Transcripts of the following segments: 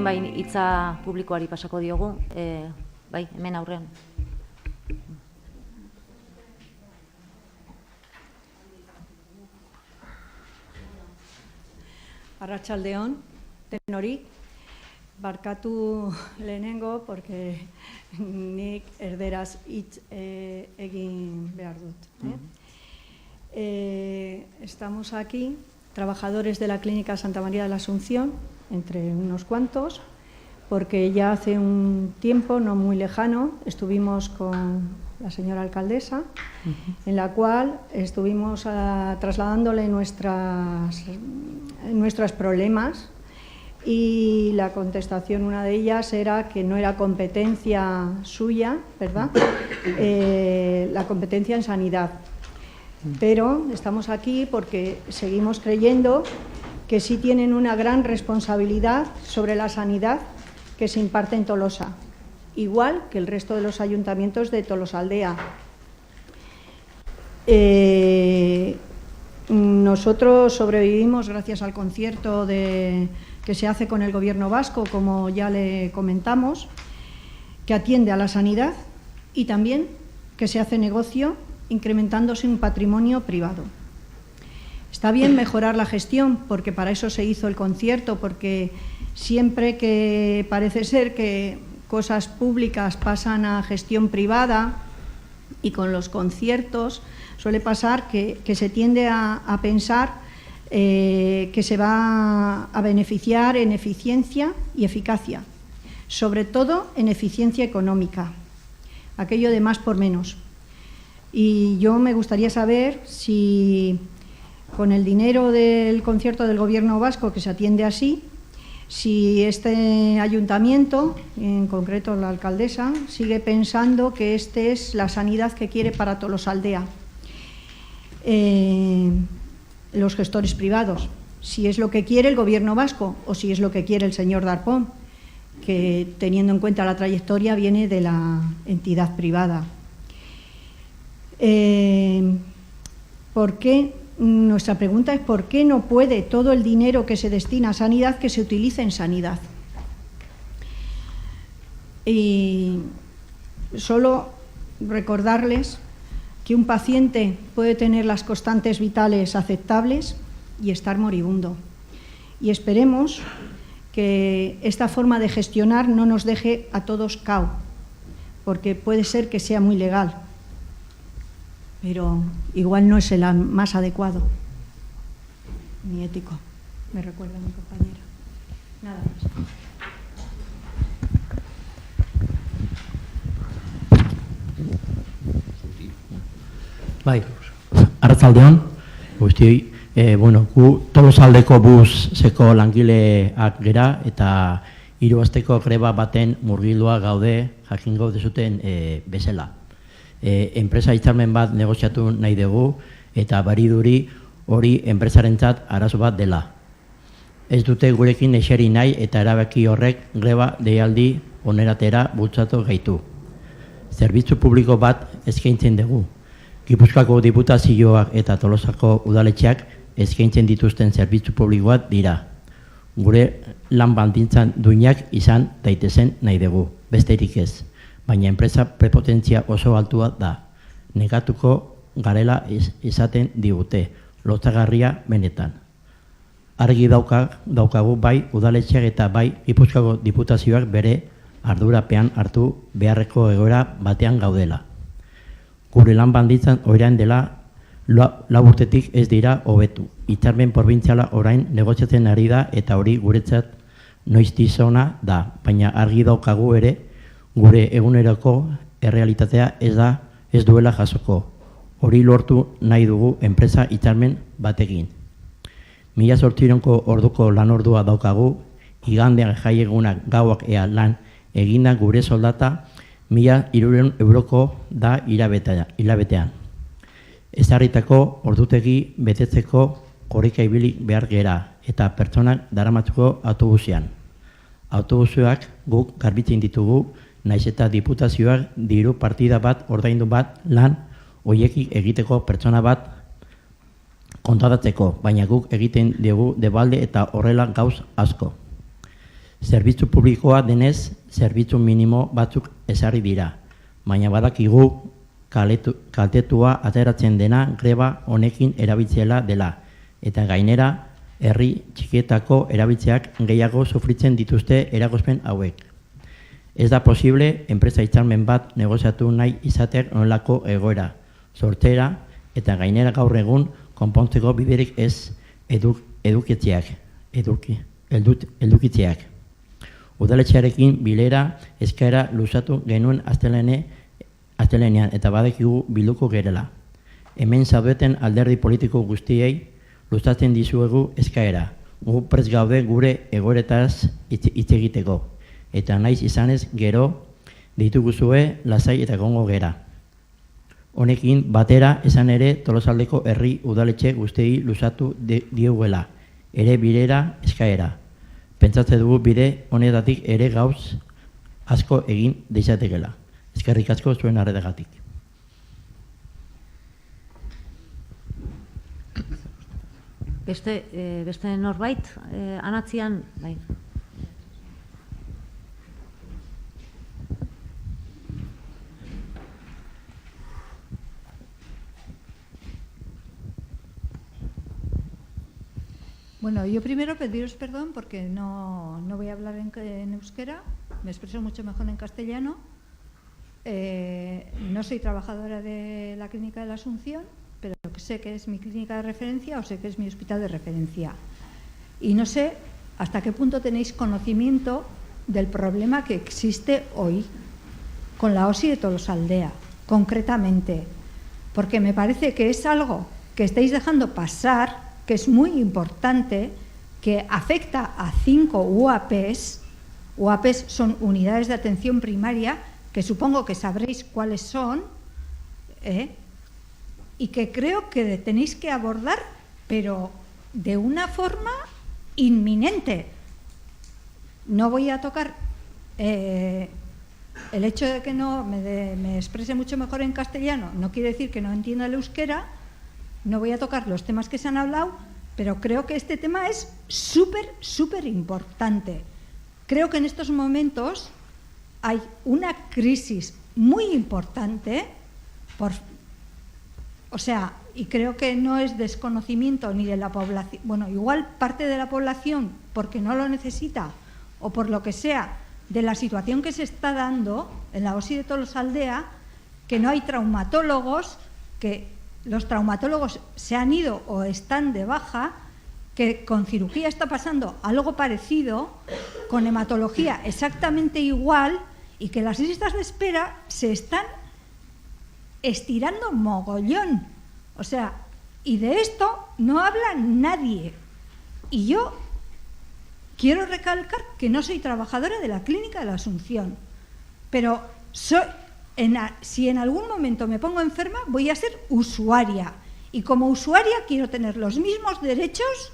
orain bai hitza publikoari pasako diogu, bai, hemen aurrean. Arratsaldeon, denori, barkatu lehenengo, porque nik erderaz hitz egin behar dut. Estamos aquí, trabajadores de la Clínica Santa María de la Asunción, entre unos cuantos, porque ya hace un tiempo, no muy lejano, estuvimos con la señora alcaldesa, en la cual estuvimos trasladándole nuestros problemas, y la contestación, una de ellas, era que no era competencia suya, ¿verdad?, la competencia en sanidad. Pero estamos aquí porque seguimos creyendo que sí tienen una gran responsabilidad sobre la sanidad que se imparte en Tolosa, igual que el resto de los ayuntamientos de Tolosaldea. Nosotros sobrevivimos gracias al concierto que se hace con el Gobierno vasco, como ya le comentamos, que atiende a la sanidad, y también que se hace negocio incrementándose un patrimonio privado. Está bien mejorar la gestión, porque para eso se hizo el concierto, porque siempre que parece ser que cosas públicas pasan a gestión privada, y con los conciertos suele pasar que se tiende a pensar que se va a beneficiar en eficiencia y eficacia, sobre todo en eficiencia económica, aquello de más por menos. Y yo me gustaría saber si con el dinero del concierto del Gobierno vasco, que se atiende así, si este ayuntamiento, en concreto la alcaldesa, sigue pensando que esta es la sanidad que quiere para Tolosaldea. Los gestores privados, si es lo que quiere el Gobierno vasco o si es lo que quiere el señor Darpón, que teniendo en cuenta la trayectoria viene de la entidad privada. Nuestra pregunta es ¿por qué no puede todo el dinero que se destina a sanidad que se utilice en sanidad? Y solo recordarles que un paciente puede tener las constantes vitales aceptables y estar moribundo. Y esperemos que esta forma de gestionar no nos deje a todos cao, porque puede ser que sea muy legal, pero igual no es el más adecuado ni ético, me recuerda mi compañera. Nada más. Bai, arratsaldeon, guztioi, gu Tolosaldeko buseko langileak gera eta 3 asteko greba baten murgildua gaude, jakingo dezuten bezala. Enpresa hitzarmen bat negoziatu nahi dugu eta bariduri hori enpresarentzat arazo bat dela. Ez dute gurekin eseri nahi eta erabaki horrek greba deialdi oneratera bultzatu gaitu. Zerbitzu publiko bat eskaintzen dugu. Gipuzkoako diputazioak eta Tolosako udaletxeak eskaintzen dituzten zerbitzu publikoak dira. Gure lan baldintzan duinak izan daitezen nahi dugu, besterik ez. Baina enpresa prepotentzia oso altua da. Negatuko garela izaten digute, lotsagarria benetan. Argi daukagu bai udaletxeak eta bai Gipuzkoako diputazioak bere ardurapean hartu beharreko egoera batean gaudela. Gure lan baldintzan orain dela 4 urtetik ez dira hobetu. Hitzarmen probintziala orain negoziatzen ari da eta hori guretzat noiztizona da, baina argi daukagu ere gure eguneroko errealitatea ez duela jasoko. Hori lortu nahi dugu enpresa hitzarmen batekin. 1800ko orduko lanordua daukagu, igandean jaiegunak gauak ea lan eginda gure soldata 1.300 euroko da hilabetean. Ezarritako ordutegi betetzeko korrika ibili behar gera eta pertsonak daramatzuko autobusean. Autobuseak guk garbitzen ditugu, naiz eta diputazioak diru partida bat ordaindu bat lan hoiekik egiteko pertsona bat kontratatzeko, baina guk egiten dugu debalde eta horrela gauz asko. Zerbitzu publikoa denez, zerbitzu minimo batzuk ezarri dira, baina badakigu kaltetua ateratzen dena greba honekin erabiltzela dela, eta gainera, herri txikietako erabiltzeak gehiago sufritzen dituzte eragozpen hauek. Ez da posible enpresa hitzarmen bat negoziatu nahi izatek onelako egoera, sortzera eta gainera gaur egun konpontzeko biderik ez edukitzeak. Udaletxearekin bilera eskaera luzatu genuen astelenean eta badakigu bilduko gerela. Hemen zaudeten alderdi politiko guztiei luzatzen dizuegu eskaera. Gu prest gaude gure egoeretaz hitz egiteko. Eta naiz izanez gero dituguzue lasai eta egongo gera. Honekin batera esan ere Tolosaldeko herri udaletxe guztiei luzatu dioguela. Ere bilera eskaera. Pentsatze dugu bide honetatik ere gauz asko egin deixatekela. Eskerrik asko zuen arretagatik. Beste norbait, anatzian, bai. Bueno, yo primero pediros perdón porque no voy a hablar en euskera, me expreso mucho mejor en castellano. No soy trabajadora de la Clínica de la Asunción, pero sé que es mi clínica de referencia o sé que es mi hospital de referencia. Y no sé hasta qué punto tenéis conocimiento del problema que existe hoy con la OSI de Tolosaldea, concretamente, porque me parece que es algo que estáis dejando pasar, que es muy importante, que afecta a 5 UAPs. UAPs son unidades de atención primaria, que supongo que sabréis cuáles son, y que creo que tenéis que abordar, pero de una forma inminente. No voy a tocar el hecho de que no me exprese mucho mejor en castellano, no quiere decir que no entienda el euskera. No voy a tocar los temas que se han hablado, pero creo que este tema es súper importante. Creo que en estos momentos hay una crisis muy importante, y creo que no es desconocimiento ni de la población, bueno, igual parte de la población porque no lo necesita o por lo que sea, de la situación que se está dando en la OSI de Tolosaldea, que no hay traumatólogos, que los traumatólogos se han ido o están de baja, que con cirugía está pasando algo parecido, con hematología exactamente igual, y que las listas de espera se están estirando mogollón. O sea, y de esto no habla nadie. Y yo quiero recalcar que no soy trabajadora de la Clínica de la Asunción, pero si en algún momento me pongo enferma, voy a ser usuaria. Y como usuaria quiero tener los mismos derechos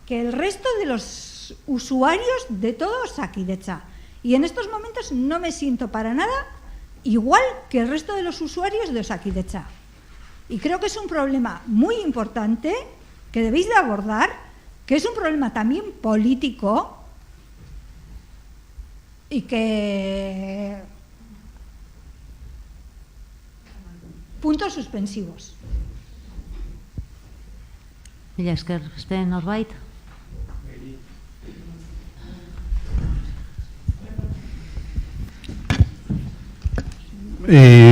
que el resto de los usuarios de todo Osakidetza. Y en estos momentos no me siento para nada igual que el resto de los usuarios de Osakidetza. Y creo que es un problema muy importante que debéis de abordar, que es un problema también político y que... Puntos suspensivos. Mila esker, beste norbait?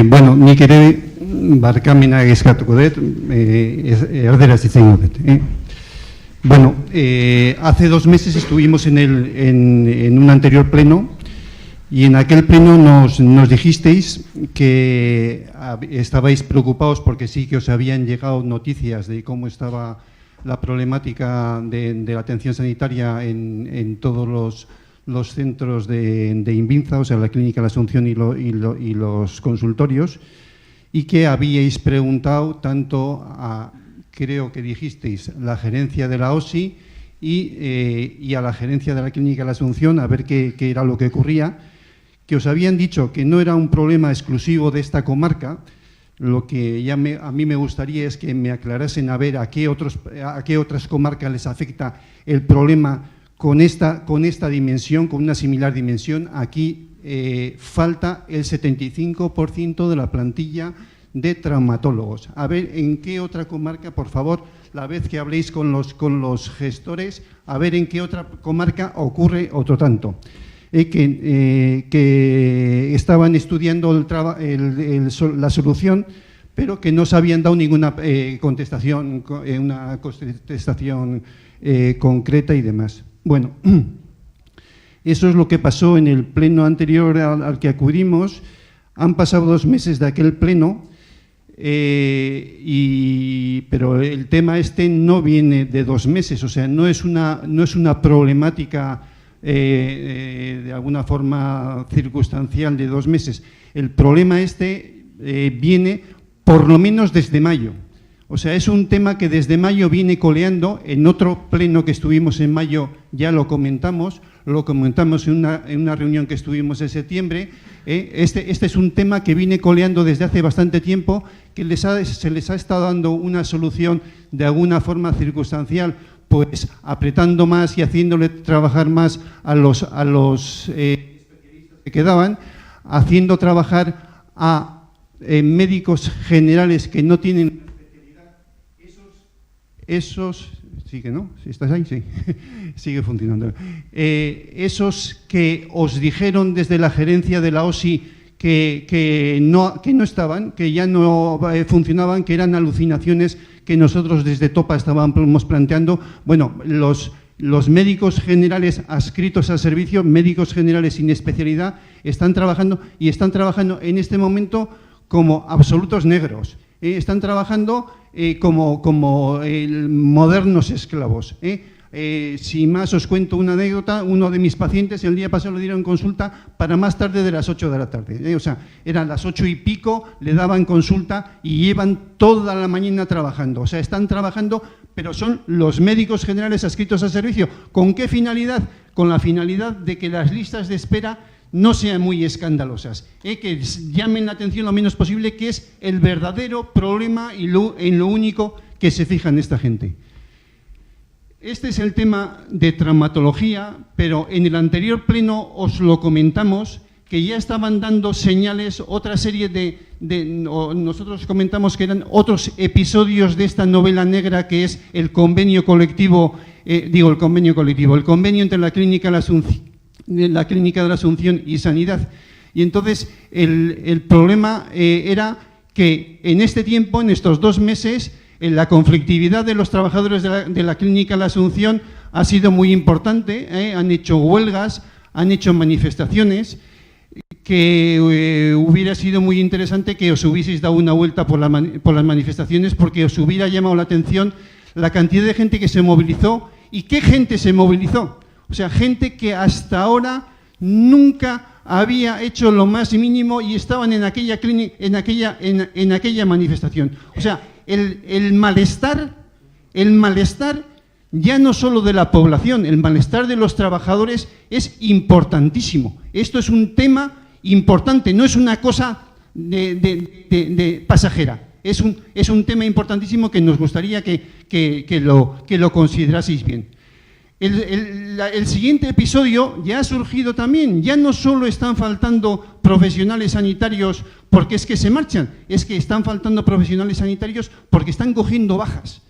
Bueno, nik ere barkamena eskatuko dut, erderaz hitz egingo dut. Bueno, hace 2 meses estuvimos en un anterior pleno y en aquel pleno nos dijisteis que estabais preocupados porque sí que os habían llegado noticias de cómo estaba la problemática de la atención sanitaria en todos los centros de Invinza, o sea, la Clínica de la Asunción y los consultorios, y que habíais preguntado tanto a, creo que dijisteis, la gerencia de la OSI y a la gerencia de la Clínica de la Asunción a ver qué era lo que ocurría, que os habían dicho que no era un problema exclusivo de esta comarca. Lo que ya a mí me gustaría es que me aclarasen a ver a qué otras comarcas les afecta el problema con esta dimensión, con una similar dimensión. Aquí falta el 75% de la plantilla de traumatólogos. A ver en qué otra comarca, por favor, la vez que habléis con los gestores, a ver en qué otra comarca ocurre otro tanto. Que estaban estudiando la solución, pero que no se habían dado ninguna contestación concreta y demás. Bueno, eso es lo que pasó en el pleno anterior al que acudimos. Han pasado 2 meses de aquel pleno, pero el tema este no viene de 2 meses, o sea, no es una problemática de alguna forma circunstancial de 2 meses. El problema este viene por lo menos desde mayo. O sea, es un tema que desde mayo viene coleando. En otro pleno que estuvimos en mayo ya lo comentamos en una reunión que estuvimos en septiembre. Este es un tema que viene coleando desde hace bastante tiempo, que se les ha estado dando una solución de alguna forma circunstancial, pues apretando más y haciéndole trabajar más a los especialistas que quedaban, haciendo trabajar a médicos generales que no tienen especialidad. Esos sigue, ¿no? ¿Estás ahí? Sí, sigue funcionando. Esos que os dijeron desde la gerencia de la OSI que no estaban, que ya no funcionaban, que eran alucinaciones que nosotros desde TOPA estábamos planteando. Bueno, los médicos generales adscritos al servicio, médicos generales sin especialidad, están trabajando en este momento como absolutos negros. Están trabajando como modernos esclavos. Si más os cuento una anécdota, uno de mis pacientes el día pasado le dieron consulta para más tarde de las 8 de la tarde. O sea, eran las 8 y pico, le daban consulta y llevan toda la mañana trabajando. O sea, están trabajando, pero son los médicos generales adscritos al servicio. ¿Con qué finalidad? Con la finalidad de que las listas de espera no sean muy escandalosas, que llamen la atención lo menos posible, que es el verdadero problema y en lo único que se fijan esta gente. Este es el tema de traumatología, pero en el anterior pleno os lo comentamos, que ya estaban dando señales, otra serie nosotros comentamos que eran otros episodios de esta novela negra, que es el convenio colectivo, el convenio entre la Clínica de la Asunción y Sanidad. Y entonces el problema era que en este tiempo, en estos 2 meses, la conflictividad de los trabajadores de la Clínica de la Asunción ha sido muy importante. Han hecho huelgas, han hecho manifestaciones, que hubiera sido muy interesante que os hubieseis dado una vuelta por las manifestaciones, porque os hubiera llamado la atención la cantidad de gente que se movilizó. ¿Y qué gente se movilizó? O sea, gente que hasta ahora nunca había hecho lo más mínimo y estaban en aquella manifestación. O sea, el malestar ya no solo de la población, el malestar de los trabajadores es importantísimo. Esto es un tema importante, no es una cosa de pasajera. Es un tema importantísimo que nos gustaría que lo consideraseis bien. El siguiente episodio ya ha surgido también. Ya no solo están faltando profesionales sanitarios porque es que se marchan, es que están faltando profesionales sanitarios porque están cogiendo bajas.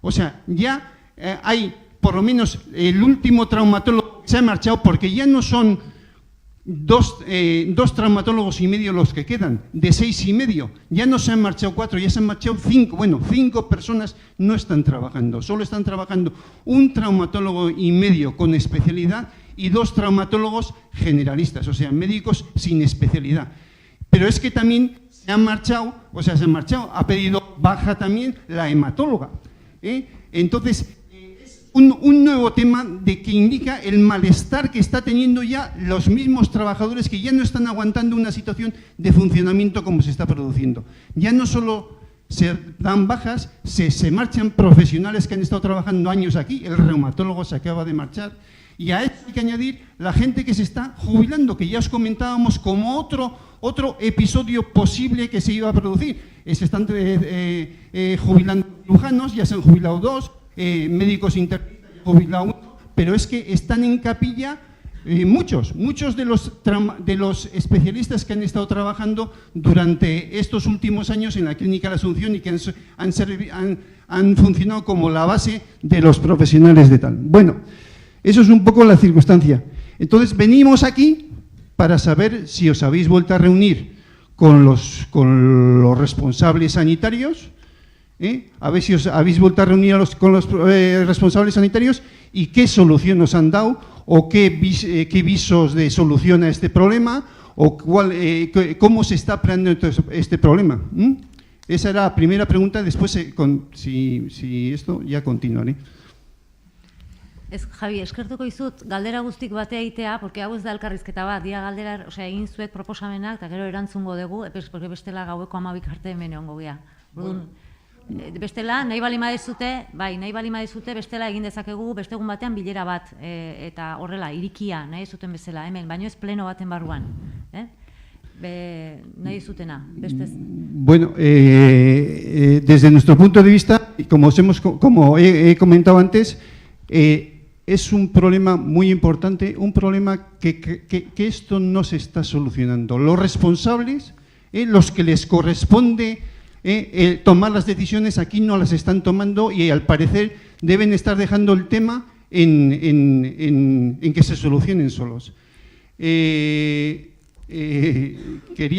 O sea, ya hay por lo menos el último traumatólogo que se ha marchado, porque ya no son dos traumatólogos y medio los que quedan, de 6 y medio. Ya no se han marchado 4, ya se han marchado 5. Bueno, 5 personas no están trabajando. Solo están trabajando un traumatólogo y medio con especialidad y 2 traumatólogos generalistas, o sea, médicos sin especialidad. Pero es que también se han marchado, ha pedido baja también la hematóloga. Entonces, un nuevo tema que indica el malestar que está teniendo ya los mismos trabajadores, que ya no están aguantando una situación de funcionamiento como se está produciendo. Ya no solo se dan bajas, se marchan profesionales que han estado trabajando años aquí. El reumatólogo se acaba de marchar. Y a esto hay que añadir la gente que se está jubilando, que ya os comentábamos como otro episodio posible que se iba a producir. Se están jubilando cirujanos, ya se han jubilado 2, médicos internistas, ya han jubilado 1, pero es que están en capilla muchos de los especialistas que han estado trabajando durante estos últimos años en la Clínica de la Asunción y que han funcionado como la base de los profesionales de tal. Bueno, eso es un poco la circunstancia. Entonces, venimos aquí para saber si os habéis vuelto a reunir con los responsables sanitarios, a ver si os habéis vuelto a reunir con los responsables sanitarios y qué solución os han dado o qué visos de solución a este problema o cómo se está planteando este problema. Esa era la primera pregunta, después si esto ya continuaré. Javi, eskertuko dizut galdera guztik batea egitea, porque hau ez da elkarrizketa bat, dia galdera, osea, egin zuek proposamenak, eta gero erantzungo dugu, porque bestela gaueko 12 arte hemen egongo gea. Bestela, nahi bali madezute, bestela egin dezakegu, beste egun batean bilera bat, eta horrela, irikia, nahi zuten bezala, hemen, baino ez pleno baten barruan. Nahi zutena, bestez. Bueno, desde nuestro punto de vista, como he comentado antes, es un problema muy importante, un problema que esto no se está solucionando. Los responsables, los que les corresponde tomar las decisiones, aquí no las están tomando y al parecer deben estar dejando el tema en que se solucionen solos. Quería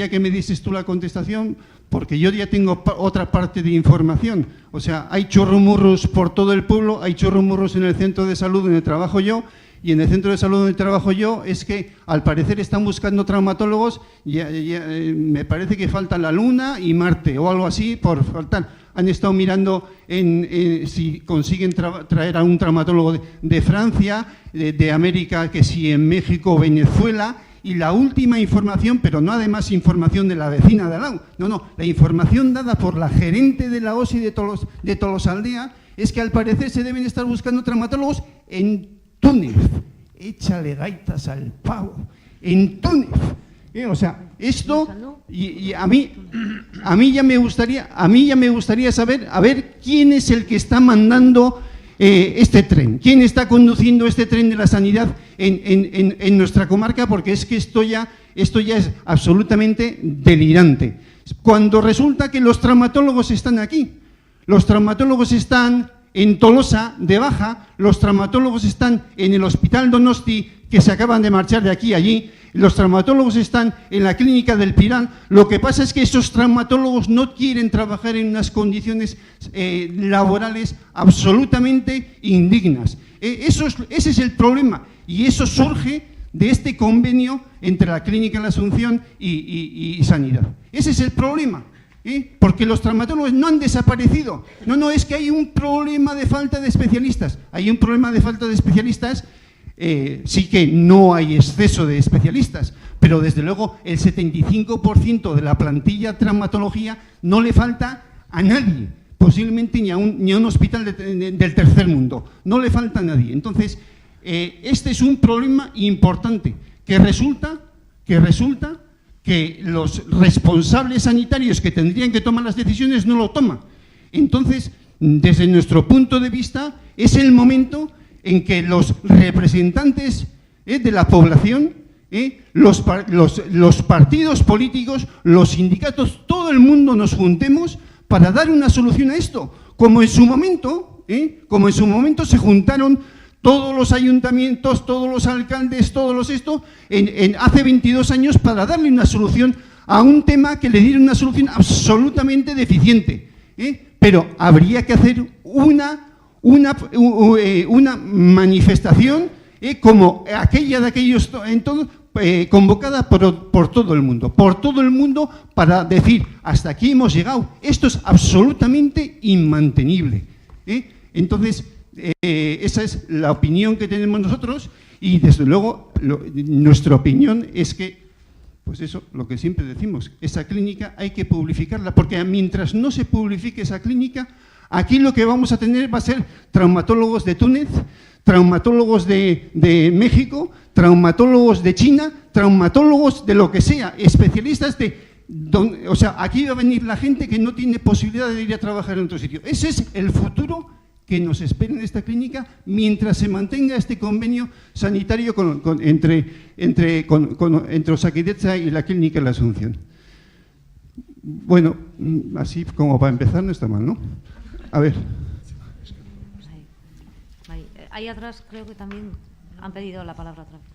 que me dieses tú la contestación porque yo ya tengo otra parte de información. O sea, hay chorromurros por todo el pueblo, hay chorromurros en el centro de salud donde trabajo yo, y en el centro de salud donde trabajo yo es que al parecer están buscando traumatólogos, me parece que faltan la Luna y Marte o algo así por faltar. Han estado mirando si consiguen traer a un traumatólogo de Francia, de América, que si en México o Venezuela. Y la última información, pero no además información de la vecina de al lado, no, la información dada por la gerente de la OSI de Tolosaldea es que al parecer se deben estar buscando traumatólogos en Túnez. Échale gaitas al pavo, en Túnez. O sea, esto, y a mí ya me gustaría saber, a ver, quién es el que está mandando este tren, quién está conduciendo este tren de la sanidad en nuestra comarca, porque es que esto ya es absolutamente delirante. Cuando resulta que los traumatólogos están aquí, los traumatólogos están en Tolosa de baja, los traumatólogos están en el Hospital Donosti, que se acaban de marchar de aquí a allí, los traumatólogos están en la clínica del Pilar. Lo que pasa es que esos traumatólogos no quieren trabajar en unas condiciones laborales absolutamente indignas. Ese es el problema y eso surge de este convenio entre la Clínica de la Asunción y Sanidad. Ese es el problema. Porque los traumatólogos no han desaparecido. No, es que hay un problema de falta de especialistas. Hay un problema de falta de especialistas. Sí que no hay exceso de especialistas, pero desde luego el 75% de la plantilla de traumatología no le falta a nadie, posiblemente ni a un hospital del tercer mundo, no le falta a nadie. Entonces, este es un problema importante que resulta que los responsables sanitarios que tendrían que tomar las decisiones no lo toman. Entonces, desde nuestro punto de vista, es el momento en que los representantes de la población, los partidos políticos, los sindicatos, todo el mundo nos juntemos para dar una solución a esto. Como en su momento se juntaron todos los ayuntamientos, todos los alcaldes, hace 22 años para darle una solución a un tema que le dieron una solución absolutamente deficiente. Pero habría que hacer una manifestación como aquella de aquellos convocada por todo el mundo para decir hasta aquí hemos llegado, esto es absolutamente inmantenible. Entonces, esa es la opinión que tenemos nosotros y desde luego nuestra opinión es que, pues eso, lo que siempre decimos, esa clínica hay que publificarla, porque mientras no se publifique esa clínica, aquí lo que vamos a tener va a ser traumatólogos de Túnez, traumatólogos de México, traumatólogos de China, traumatólogos de lo que sea, especialistas o sea, aquí va a venir la gente que no tiene posibilidad de ir a trabajar en otro sitio. Ese es el futuro que nos esperen en esta clínica mientras se mantenga este convenio sanitario entre Osakidetza y la Clínica de la Asunción. Bueno, así como para empezar no está mal, ¿no? A ver. Ahí atrás creo que también han pedido la palabra otra vez.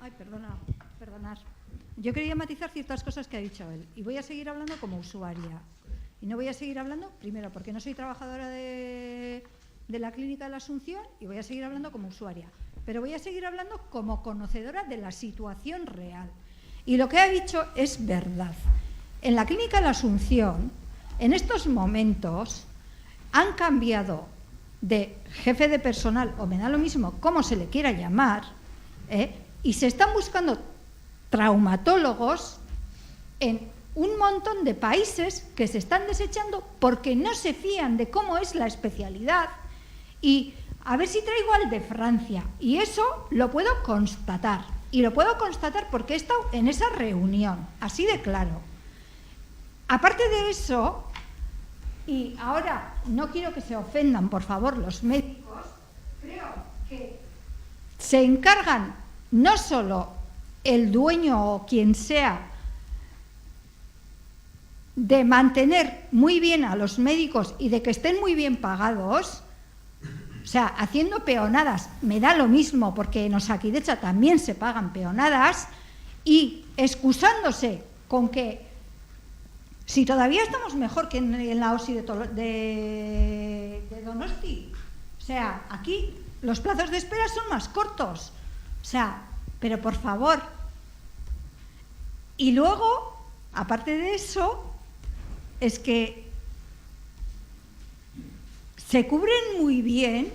Ay, perdonad. Yo quería matizar ciertas cosas que ha dicho él y voy a seguir hablando como usuaria. Y no voy a seguir hablando, primero, porque no soy trabajadora de la Clínica de la Asunción y voy a seguir hablando como usuaria. Pero voy a seguir hablando como conocedora de la situación real. Y lo que ha dicho es verdad. En la Clínica de la Asunción, en estos momentos, han cambiado de jefe de personal, o me da lo mismo cómo se le quiera llamar, y se están buscando traumatólogos en un montón de países que se están desechando porque no se fían de cómo es la especialidad. Y a ver si traigo al de Francia. Y eso lo puedo constatar. Y lo puedo constatar porque he estado en esa reunión, así de claro. Aparte de eso, y ahora no quiero que se ofendan, por favor, los médicos, creo que se encargan no solo el dueño o quien sea de mantener muy bien a los médicos y de que estén muy bien pagados, o sea, haciendo peonadas, me da lo mismo porque en Osakidetza también se pagan peonadas, y excusándose con que si todavía estamos mejor que en la OSI de Donosti, o sea, aquí los plazos de espera son más cortos, o sea, pero por favor. Y luego, aparte de eso, es que se cubren muy bien,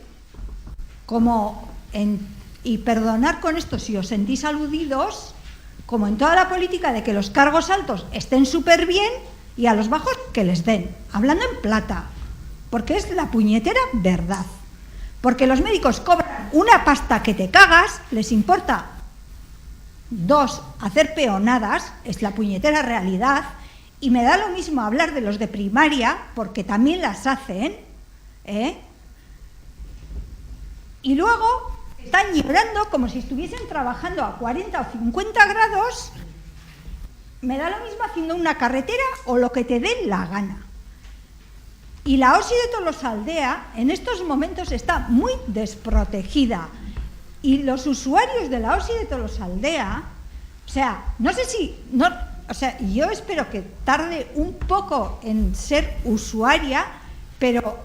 y perdonad con esto si os sentís aludidos, como en toda la política de que los cargos altos estén súper bien y a los bajos que les den, hablando en plata, porque es la puñetera verdad. Porque los médicos cobran una pasta que te cagas, les importa hacer peonadas, es la puñetera realidad, y me da lo mismo hablar de los de primaria, porque también las hacen, y luego están llorando como si estuviesen trabajando a 40 o 50 grados, me da lo mismo haciendo una carretera o lo que te dé la gana. Y la OSI de Tolosaldea en estos momentos está muy desprotegida. Y los usuarios de la OSI de Tolosaldea, o sea, no sé si... O sea, yo espero que tarde un poco en ser usuaria, pero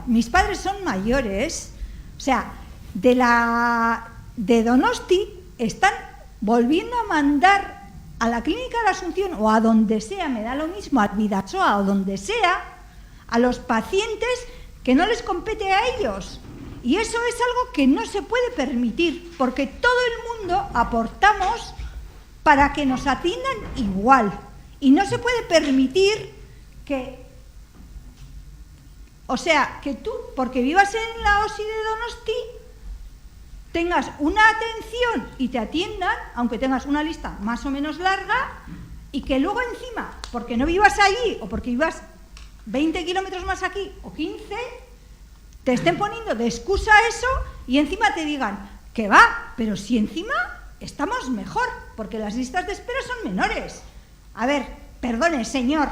mis padres son mayores, o sea, de Donosti están volviendo a mandar a la Clínica de la Asunción o a donde sea, me da lo mismo, a Bidasoa o donde sea, a los pacientes que no les compete a ellos. Y eso es algo que no se puede permitir, porque todo el mundo aportamos para que nos atiendan igual. Y no se puede permitir que, o sea, que tú, porque vivas en la OSI de Donosti, tengas una atención y te atiendan, aunque tengas una lista más o menos larga, y que luego encima, porque no vivas allí o porque vivas 20 kilómetros más aquí o 15, te estén poniendo de excusa eso y encima te digan que va, pero si encima estamos mejor, porque las listas de espera son menores. A ver, perdone, señor,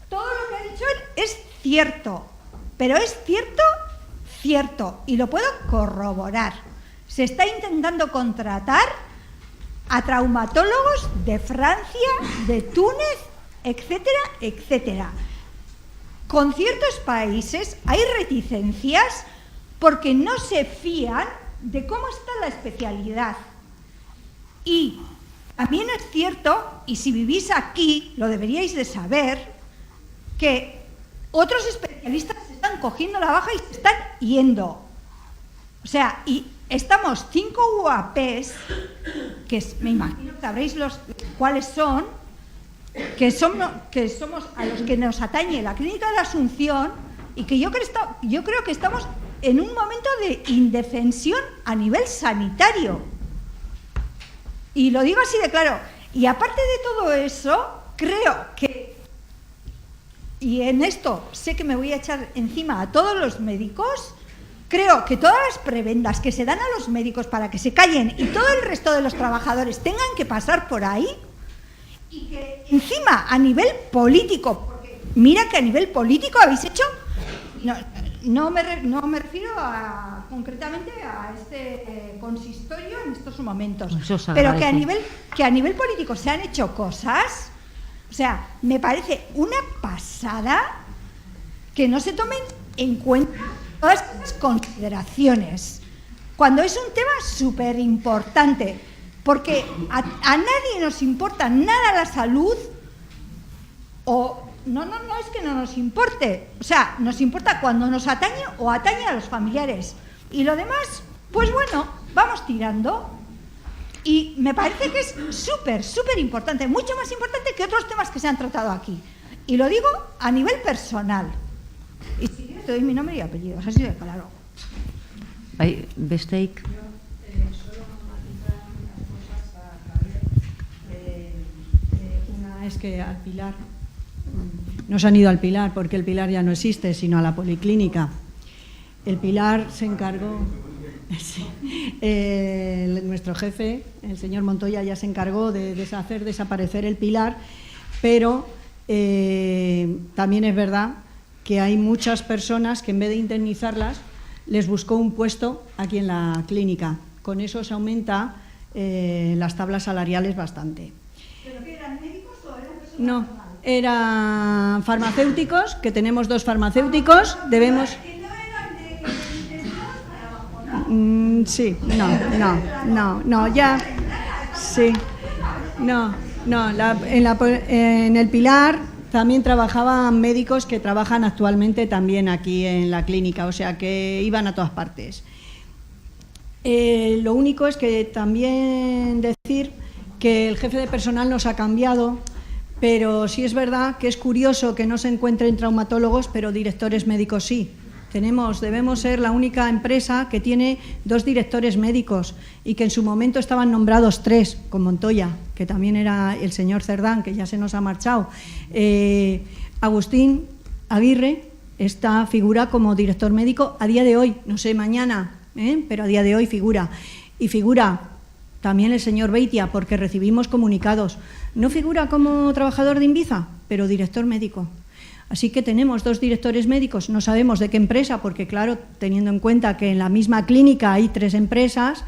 todo lo que ha dicho él es cierto, pero es cierto, y lo puedo corroborar. Se está intentando contratar a traumatólogos de Francia, de Túnez, etcétera, etcétera. Con ciertos países hay reticencias porque no se fían de cómo está la especialidad. Y también es cierto, y si vivís aquí lo deberíais de saber, que otros especialistas se están cogiendo la baja y se están yendo. O sea, y estamos 5 UAPs, que me imagino que sabréis cuáles son, que somos a los que nos atañe la Clínica de la Asunción, y que yo creo que estamos en un momento de indefensión a nivel sanitario. Y lo digo así de claro. Y aparte de todo eso, creo que y en esto sé que me voy a echar encima a todos los médicos, creo que todas las prebendas que se dan a los médicos para que se callen y todo el resto de los trabajadores tengan que pasar por ahí, y que encima a nivel político, porque mira que a nivel político habéis hecho, no me refiero concretamente a este consistorio en estos momentos, pero que a nivel político se han hecho cosas, o sea, me parece una pasada que no se tomen en cuenta todas esas consideraciones, cuando es un tema súper importante, porque a nadie nos importa nada la salud, o no es que no nos importe, o sea, nos importa cuando nos atañe o atañe a los familiares, y lo demás, pues bueno, vamos tirando. Y me parece que es súper importante, mucho más importante que otros temas que se han tratado aquí. Y lo digo a nivel personal. Y si quieres te doy mi nombre y apellidos, así de claro. Bai, besteik. Solo matizar unas cosas a Javier. Una es que al Pilar, no se han ido al Pilar porque el Pilar ya no existe, sino a la policlínica. El Pilar se encargó... Sí. Nuestro jefe, el señor Montoya, ya se encargó de hacer desaparecer el Pilar, pero también es verdad que hay muchas personas que en vez de indemnizarlas les buscó un puesto aquí en la clínica. Con eso se aumenta las tablas salariales bastante. ¿Pero qué eran médicos o eran personas? No, eran farmacéuticos, que tenemos 2 farmacéuticos, debemos... Sí, no, ya, sí, no, en el Pilar también trabajaban médicos que trabajan actualmente también aquí en la clínica, o sea que iban a todas partes. Lo único es que también decir que el jefe de personal nos ha cambiado, pero sí es verdad que es curioso que no se encuentren traumatólogos, pero directores médicos sí. Debemos ser la única empresa que tiene 2 directores médicos y que en su momento estaban nombrados 3, con Montoya, que también era el señor Cerdán, que ya se nos ha marchado. Agustín Aguirre figura como director médico a día de hoy, no sé mañana, pero a día de hoy figura. Y figura también el señor Beitia, porque recibimos comunicados. No figura como trabajador de Inviza, pero director médico. Así que tenemos 2 directores médicos, no sabemos de qué empresa, porque claro, teniendo en cuenta que en la misma clínica hay 3 empresas,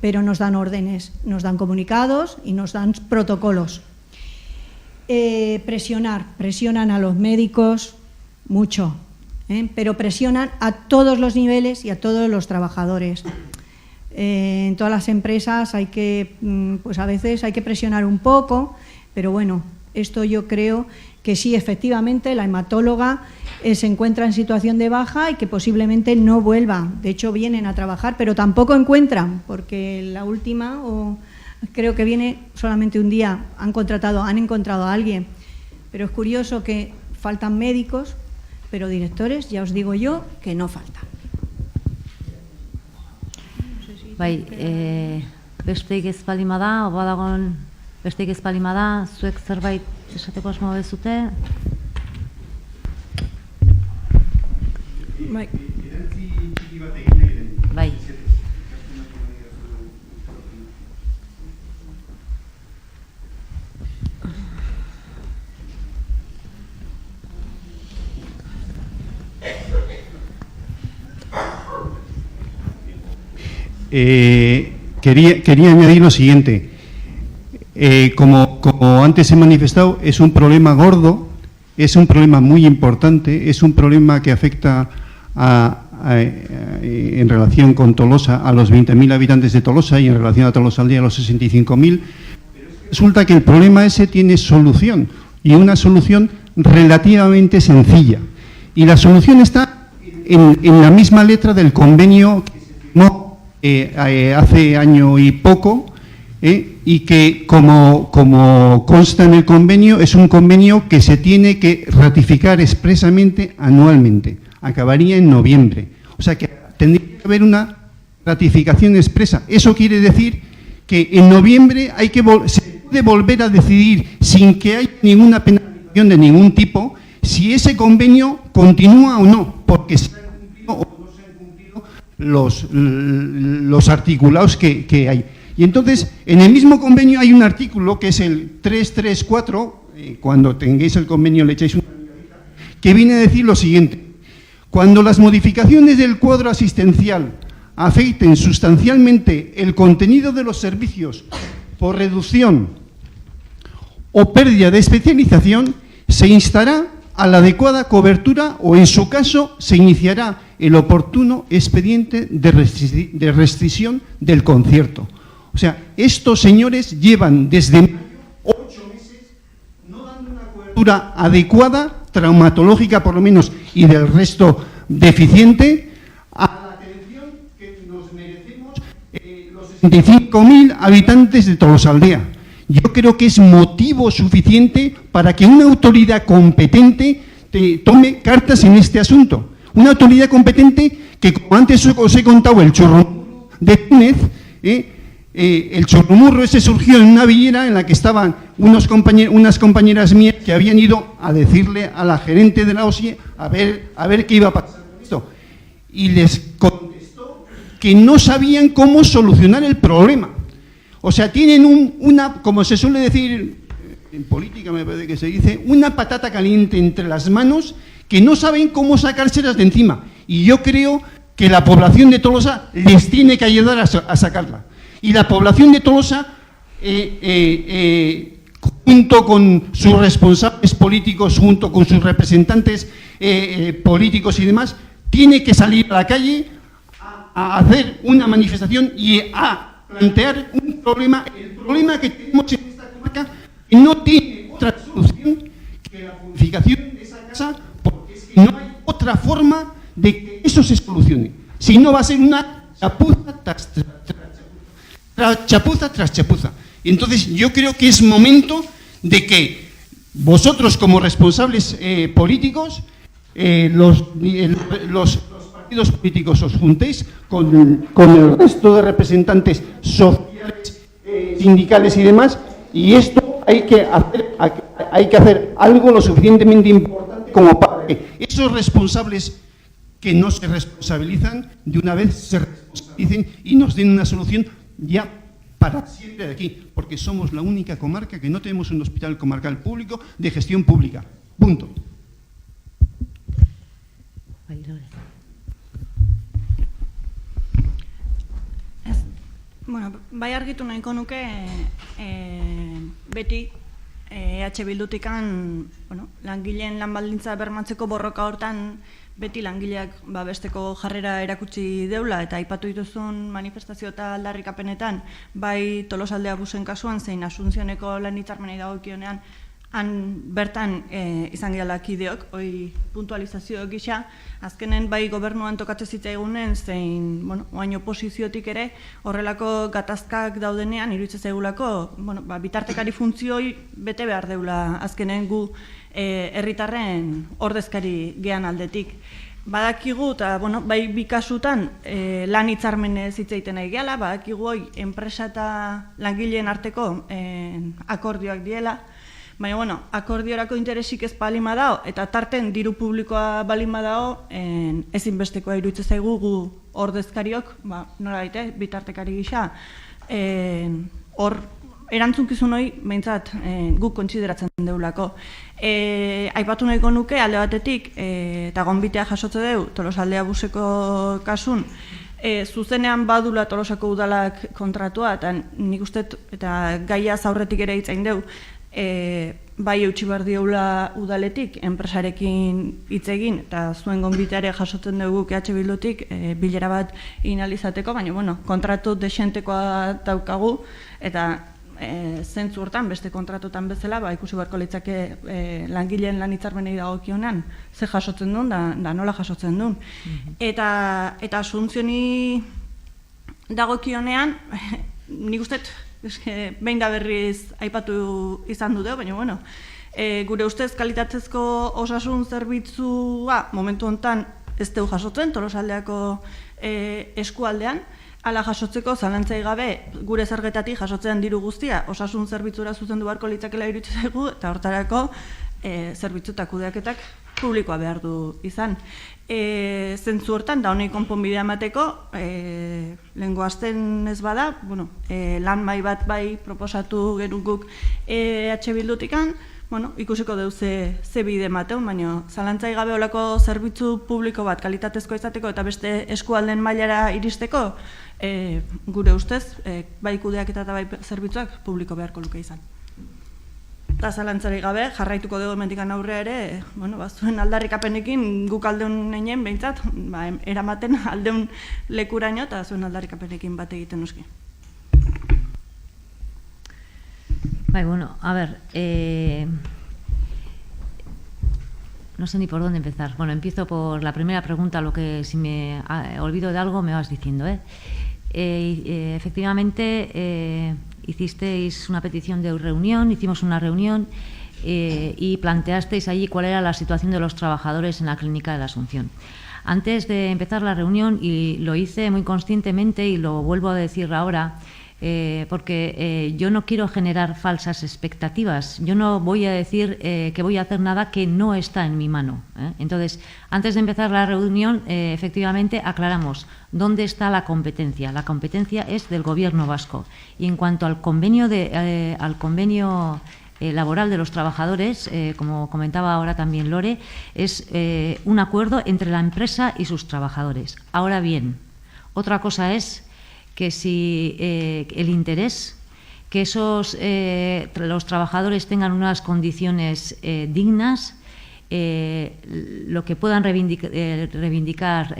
pero nos dan órdenes, nos dan comunicados y nos dan protocolos. Presionan a los médicos mucho, pero presionan a todos los niveles y a todos los trabajadores. En todas las empresas pues a veces hay que presionar un poco, pero bueno, esto yo creo que sí, efectivamente, la hematóloga se encuentra en situación de baja y que posiblemente no vuelva. De hecho, vienen a trabajar, pero tampoco encuentran, porque la última, creo que viene solamente un día, han encontrado a alguien. Pero es curioso que faltan médicos, pero directores, ya os digo yo, que no faltan. Bai, besteik ez balima da, o badagon besteik ez balima da, zuek zerbait esateko asmo bezute? Bai. Bai. Quería añadir lo siguiente. Como antes he manifestado, es un problema gordo, es un problema muy importante, es un problema que afecta en relación con Tolosa a los 20.000 habitantes de Tolosa y en relación a Tolosaldea a los 65.000. Resulta que el problema ese tiene solución, y una solución relativamente sencilla. Y la solución está en la misma letra del convenio que se firmó hace año y poco, y que como consta en el convenio, es un convenio que se tiene que ratificar expresamente anualmente. Acabaría en noviembre. O sea que tendría que haber una ratificación expresa. Eso quiere decir que en noviembre se puede volver a decidir sin que haya ninguna penalización de ningún tipo, si ese convenio continúa o no, porque se han cumplido o no se han cumplido los articulados que hay. Y entonces, en el mismo convenio hay un artículo que es el 334, cuando tengáis el convenio le echáis una miradita, que viene a decir lo siguiente: cuando las modificaciones del cuadro asistencial afecten sustancialmente el contenido de los servicios por reducción o pérdida de especialización, se instará a la adecuada cobertura o, en su caso, se iniciará el oportuno expediente de rescisión del concierto. O sea, estos señores llevan desde mayo 8 meses no dando una cobertura adecuada, traumatológica por lo menos, y del resto deficiente, a la atención que nos merecemos los 65.000 habitantes de Tolosaldea. Yo creo que es motivo suficiente para que una autoridad competente tome cartas en este asunto. Una autoridad competente que, como antes os he contado, el churrumurro de Túnez, el churrumurro ese surgió en una villera en la que estaban unas compañeras mías que habían ido a decirle a la gerente de la OSIE a ver qué iba a pasar con esto. Y les contestó que no sabían cómo solucionar el problema. O sea, tienen como se suele decir en política, me parece que se dice, una patata caliente entre las manos que no saben cómo sacárselas de encima. Y yo creo que la población de Tolosa les tiene que ayudar a sacarla. Y la población de Tolosa, junto con sus responsables políticos, junto con sus representantes políticos y demás, tiene que salir a la calle a hacer una manifestación y a plantear un problema, el problema que tenemos en esta comarca, que no tiene otra solución que la purificación de esa casa, porque es que no hay otra forma de que eso se solucione. Si no, va a ser una chapuza tras chapuza. Entonces, yo creo que es momento de que vosotros, como responsables políticos, los partidos políticos os juntéis con el resto de representantes sociales, sindicales y demás, y esto hay que hacer algo lo suficientemente importante como para que esos responsables que no se responsabilizan, de una vez se responsabilicen y nos den una solución ya para siempre de aquí, porque somos la única comarca que no tenemos un hospital comarcal público de gestión pública. Punto. Bueno, bai argitu nahiko nuke beti EH Bildutikan, langileen lan baldintza bermatzeko borroka hortan beti langileak besteko jarrera erakutsi deula, eta aipatu dituzun manifestazio eta aldarrikapenetan, bai Tolosaldea busen kasuan, zein Asunzioneko lan hitzarmenei dagokionean, han bertan izan gehala kideok, hoi puntualizazio gisa, azkenen bai gobernuan tokatze zitzaigunen, zein, oain oposiziotik ere, horrelako gatazkak daudenean, iruditzen zaigulako, bitartekari funtzioi bete behar deula azkenen gu herritarren ordezkari gean aldetik. Badakigu, eta bai bikasutan lan hitzarmenez hitz egiten nahi gehala, badakigu hoi enpresa eta langileen arteko akordioak diela, baina, akordiorako interesik ez balin badao, eta tarten diru publikoa balin badao, ezinbestekoa iruditzen zaigu gu ordezkariok, nola daite, bitartekari gisa, hor erantzunkizun hori, behintzat, guk kontsideratzen deulako. Aipatu nahiko nuke, alde batetik, eta gonbitea jasotze deu, Tolosaldea buseko kasun, zuzenean badula Tolosako udalak kontratua, eta nik uste, eta gaia aurretik ere hitzain deu, bai eutxi behar dioula udaletik, enpresarekin hitz egin, eta zuen gonbiteare jasotzen dugu EH Bildutik bilera bat inalizateko, baina, kontratu desentekoa daukagu, eta zentzu hortan, beste kontratutan bezala, ikusi beharko litzake langileen lan hitzarmenei dagokionean, ze jasotzen duen, da nola jasotzen duen. Eta Asunzioni dagokionean, nik uste, behin da berriz aipatu izan dute, baina, gure ustez kalitatezko osasun zerbitzua momentu honetan ez deu jasotzen, Tolosaldeako eskualdean, ala jasotzeko zalantzai gabe gure zergetatik jasotzean diru guztia osasun zerbitzura zuzendu beharko litzakela iruditzen zaigu, eta hortarako zerbitzu eta kudeaketak publikoa behar du izan. Zentzu hortan, da honi konponbidea emateko, lehengo asten ez bada, lan mai bat bai proposatu genuen guk EH Bildutikan, ikusiko deu ze bide emateun, baina zalantzai gabe olako zerbitzu publiko bat kalitatezko izateko eta beste eskualden mailara iristeko, gure ustez, bai kudeaketa eta bai zerbitzuak publiko beharko luke izan. Eta zalantzari gabe, jarraituko dugu mendikan aurrea ere, zuen aldarrikapenekin guk aldeun neinen behintzat, eramaten aldeun lekuraino eta zuen aldarrikapenekin bat egiten noski. Bai, a ver, no sé ni por dónde empezar. Empiezo por la primera pregunta, lo que si me olvido de algo me vas diciendo, efectivamente, hicisteis una petición de reunión, hicimos una reunión y planteasteis allí cuál era la situación de los trabajadores en la Clínica de la Asunción. Antes de empezar la reunión, y lo hice muy conscientemente y lo vuelvo a decir ahora, porque yo no quiero generar falsas expectativas. Yo no voy a decir que voy a hacer nada que no está en mi mano. Entonces, antes de empezar la reunión, efectivamente aclaramos dónde está la competencia. La competencia es del Gobierno vasco. Y en cuanto al convenio laboral de los trabajadores, como comentaba ahora también Lore, es un acuerdo entre la empresa y sus trabajadores. Ahora bien, otra cosa es que si el interés, que los trabajadores tengan unas condiciones dignas, lo que puedan reivindicar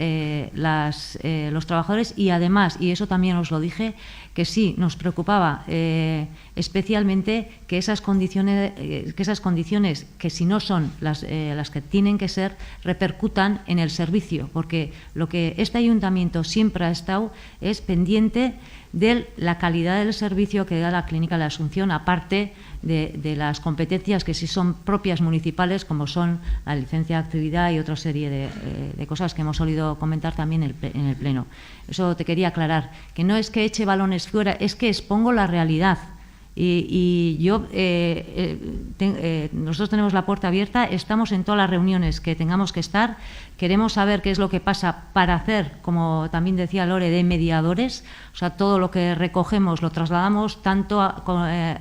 los trabajadores, y además, y eso también os lo dije, que sí nos preocupaba especialmente que esas condiciones, que si no son las que tienen que ser, repercutan en el servicio, porque lo que este ayuntamiento siempre ha estado es pendiente de la calidad del servicio que da la Clínica de la Asunción, aparte de las competencias que sí son propias municipales, como son la licencia de actividad y otra serie de cosas que hemos oído comentar también en el Pleno. Eso te quería aclarar, que no es que eche balones fuera, es que expongo la realidad. Y yo, nosotros tenemos la puerta abierta, estamos en todas las reuniones que tengamos que estar, queremos saber qué es lo que pasa para hacer, como también decía Lore, de mediadores, o sea, todo lo que recogemos lo trasladamos,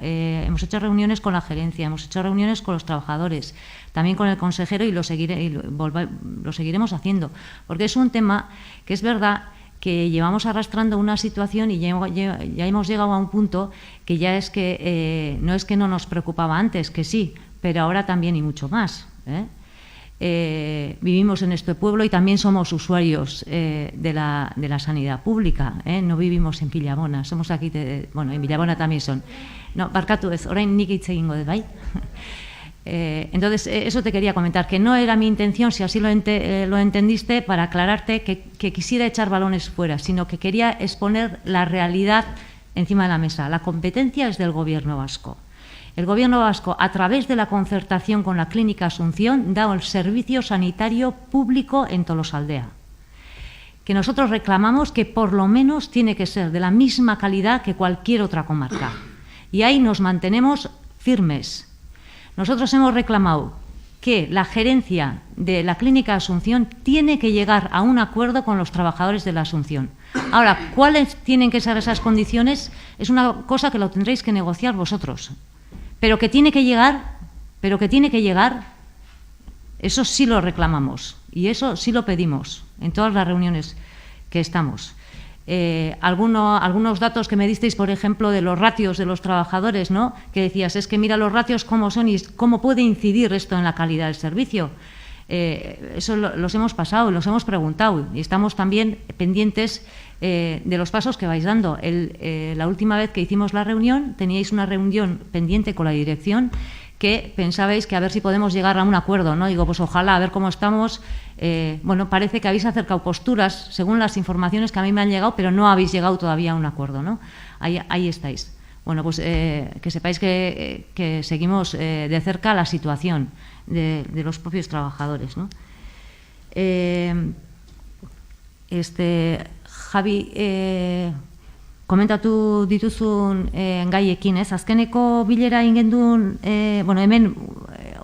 hemos hecho reuniones con la gerencia, hemos hecho reuniones con los trabajadores, también con el consejero, y lo seguiremos haciendo, porque es un tema que es verdad que llevamos arrastrando una situación y ya hemos llegado a un punto que ya es que no es que no nos preocupaba antes, que sí, pero ahora también y mucho más. Vivimos en este pueblo y también somos usuarios de la sanidad pública, no vivimos en Villabona, somos aquí, en Villabona también son. No, barkatu ez, orain nik hitz egingo dut, bai? Entonces, eso te quería comentar, que no era mi intención, si así lo entendiste, para aclararte que quisiera echar balones fuera, sino que quería exponer la realidad encima de la mesa. La competencia es del Gobierno vasco. El Gobierno vasco, a través de la concertación con la Clínica Asunción, da el servicio sanitario público en Tolosaldea, que nosotros reclamamos que por lo menos tiene que ser de la misma calidad que cualquier otra comarca. Y ahí nos mantenemos firmes. Nosotros hemos reclamado que la gerencia de la Clínica Asunción tiene que llegar a un acuerdo con los trabajadores de la Asunción. Ahora, ¿cuáles tienen que ser esas condiciones? Es una cosa que lo tendréis que negociar vosotros. Pero que tiene que llegar, eso sí lo reclamamos y eso sí lo pedimos en todas las reuniones que estamos. Algunos datos que me disteis, por ejemplo, de los ratios de los trabajadores, ¿no? Que decías, es que mira los ratios cómo son y cómo puede incidir esto en la calidad del servicio. Eso los hemos pasado, los hemos preguntado y estamos también pendientes de los pasos que vais dando. La última vez que hicimos la reunión, teníais una reunión pendiente con la dirección que pensabais que a ver si podemos llegar a un acuerdo, ¿no? Digo, pues ojalá, a ver cómo estamos. Parece que habéis acercado posturas según las informaciones que a mí me han llegado, pero no habéis llegado todavía a un acuerdo, ¿no? Ahí estáis. Bueno, pues que sepáis que seguimos de cerca la situación de los propios trabajadores, ¿no? Javi, komentatu dituzun gaiekin, ez? Azkeneko bilera egin genduen, hemen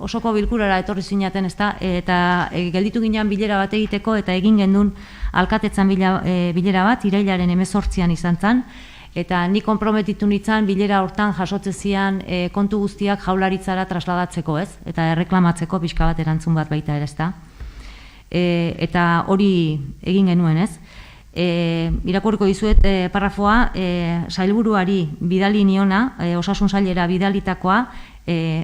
osoko bilkurara etorri zinaten, ezta, eta gelditu ginean bilera bat egiteko, eta egin gendun alkatetzan bilera bat, irailaren 18an izan zen, eta ni konprometitu nintzen bilera hortan jasotzezian kontu guztiak jaularitzara trasladatzeko, ez? Eta erreklamatzeko pixka bat erantzun bat baita ere, ezta? Eta hori egin genuen, ez? Irakurriko dizuet parrafoa, sailburuari bidali niona, osasun sailera bidalitakoa,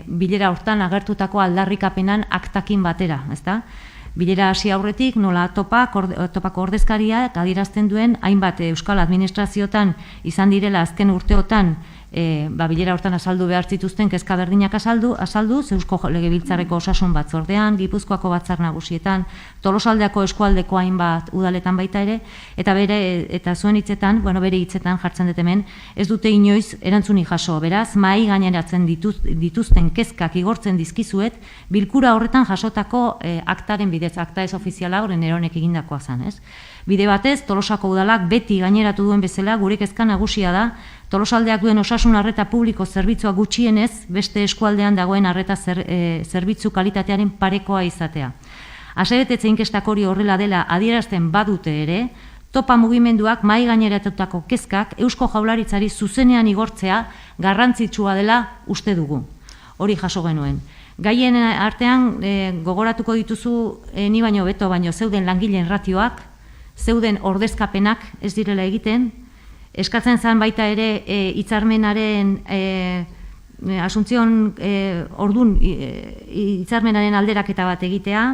bilera hortan agertutako aldarrikapenan aktakin batera, ezta? Bilera hasi aurretik, nola topako ordezkariak adierazten duen, hainbat euskal administraziotan izan direla azken urteotan, bilera hortan azaldu behar zituzten kezka berdinak azaldu, Eusko Legebiltzarreko osasun batzordean, Gipuzkoako batzar nagusietan, Tolosaldeako eskualdeko hainbat udaletan baita ere, eta zuen hitzetan, bere hitzetan jartzen dut hemen, ez dute inoiz erantzuni jaso, beraz, mahai gaineratzen dituzten kezkak igortzen dizkizuet, bilkura horretan jasotako aktaren bidez, akta ez ofiziala horren eronek egindakoa zen, ez? Bide batez, Tolosako udalak beti gaineratu duen bezala, gure kezka nagusia da, Tolosaldeak duen osasun arreta publiko zerbitzua gutxienez, beste eskualdean dagoen arreta zerbitzu kalitatearen parekoa izatea. Asebetetze inkestak hori horrela dela adierazten badute ere, topa mugimenduak mahai gaineratutako kezkak Eusko Jaurlaritzari zuzenean igortzea garrantzitsua dela uste dugu. Hori jaso genuen. Gaien artean gogoratuko dituzu ni baino beto baino zeuden langileen ratioak, zeuden ordezkapenak ez direla egiten, eskatzen zen baita ere hitzarmenaren asuntzion ordun hitzarmenaren alderaketa bat egitea,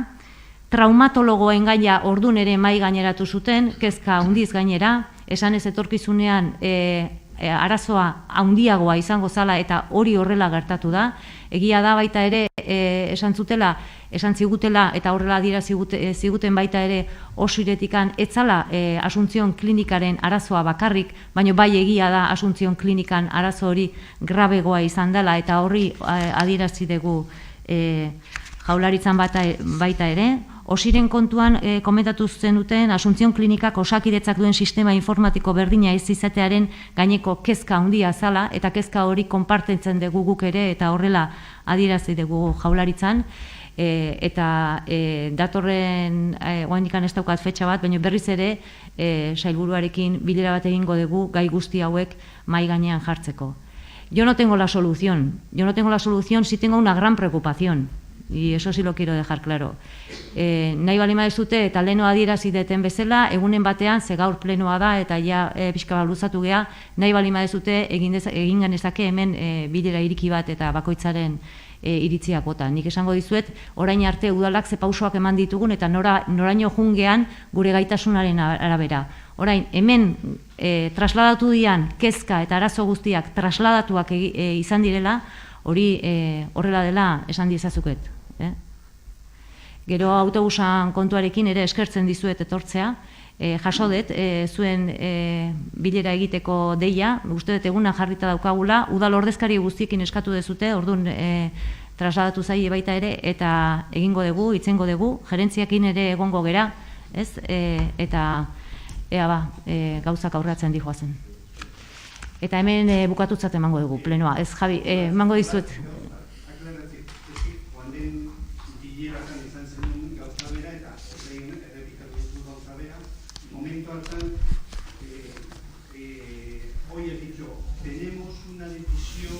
traumatologoen gaia ordun ere mai gaineratu zuten, kezka handiz gainera, esan ez etorkizunean arazoa handiagoa izango zala eta hori horrela gertatu da. Egia da baita ere esan zigutela eta horrela adierazi ziguten baita ere osiretikan etzala Asuntzion klinikaren arazoa bakarrik, baina bai egia da Asuntzion klinikan arazo hori grabegoa izan dela eta horri adierazi dugu Jaurlaritzan baita ere. Osiren kontuan komentatu zenuten Asuntzion klinikak Osakidetzak duen sistema informatiko berdina ez izatearen gaineko kezka handia zala eta kezka hori konpartitzen dugu guk ere eta horrela adierazi dugu Jaurlaritzan eta datorren oraindik ez daukat fetxa bat, baina berriz ere sailburuarekin bilera bat egingo dugu gai guzti hauek mahai gainean jartzeko. Yo no tengo la solución, sí tengo una gran preocupación. Y eso sí lo quiero dejar claro. Nahi balima ez dute eta leno adierazi deten bezala, egunen batean, ze gaur plenoa da eta ja pixka bat luzatu gea, nahi balima ez dute egin genezake hemen bilera iriki bat eta bakoitzaren iritziak bota. Nik esango dizuet, orain arte udalak ze pausoak eman ditugun eta noraino jungean gure gaitasunaren arabera. Orain, hemen trasladatu dian kezka eta arazo guztiak trasladatuak izan direla, hori horrela dela esan dizazuket. Gero autobusan kontuarekin ere eskertzen dizuet etortzea, jaso dut zuen bilera egiteko deia, uste dut eguna jarrita daukagula, udal ordezkari guztiekin eskatu dezute, orduan trasladatu zaie baita ere, eta egingo dugu, itzengo dugu, gerentziakin ere egongo gera, eta gauzak aurratzen dihoazen. Eta hemen bukatutzat emango dugu, plenoa. Ez, Javi, emango dizuet. Hoy he dicho, tenemos una decisión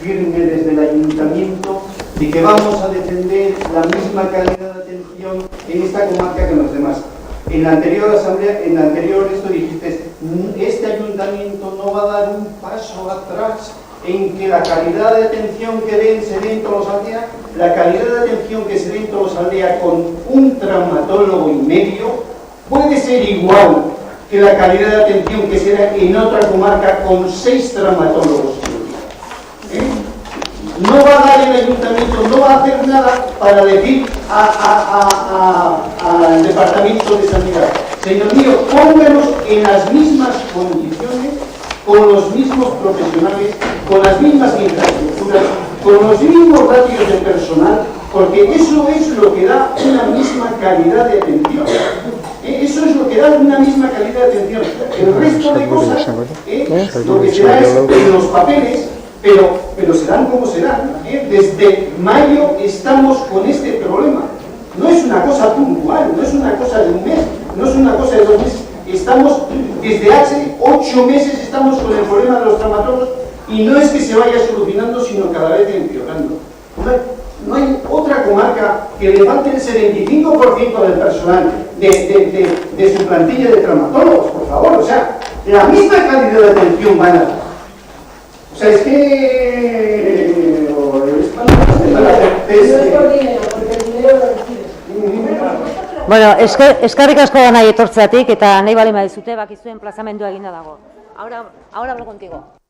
firme desde el ayuntamiento de que vamos a defender la misma calidad de atención en esta comarca que en los demás. En la anterior asamblea, en la anterior esto dijiste, este ayuntamiento no va a dar un paso atrás en que la calidad de atención que se dé en Tolosaldea, la calidad de atención que se dé en Tolosaldea con un traumatólogo y medio puede ser igual que la calidad de atención que se da en otra comarca con 6 traumatólogos. No va a dar el ayuntamiento, no va a hacer nada para decir al Departamento de Sanidad, señor mío, pónganos en las mismas condiciones, con los mismos profesionales, con las mismas infraestructuras, con los mismos ratios de personal, porque eso es lo que da una misma calidad de atención. Eso es lo que da una misma calidad de atención. El resto de cosas, lo que se da es en los papeles, pero serán como serán. Desde mayo estamos con este problema. No es una cosa puntual, no es una cosa de un mes, no es una cosa de 2 meses. Estamos, desde hace 8 meses estamos con el problema de los traumatólogos y no es que se vaya solucionando, sino cada vez empeorando. No hay otra comarca que levante ese 25% del personal de su plantilla de traumatólogos, por favor. O sea, la misma calidad de atención van a dar. O sea, es que... Bueno, eskerrik asko da nahi etortzeatik eta nahi bali badizute bakizuen plazamendua eginda dago. Ahora hablo contigo.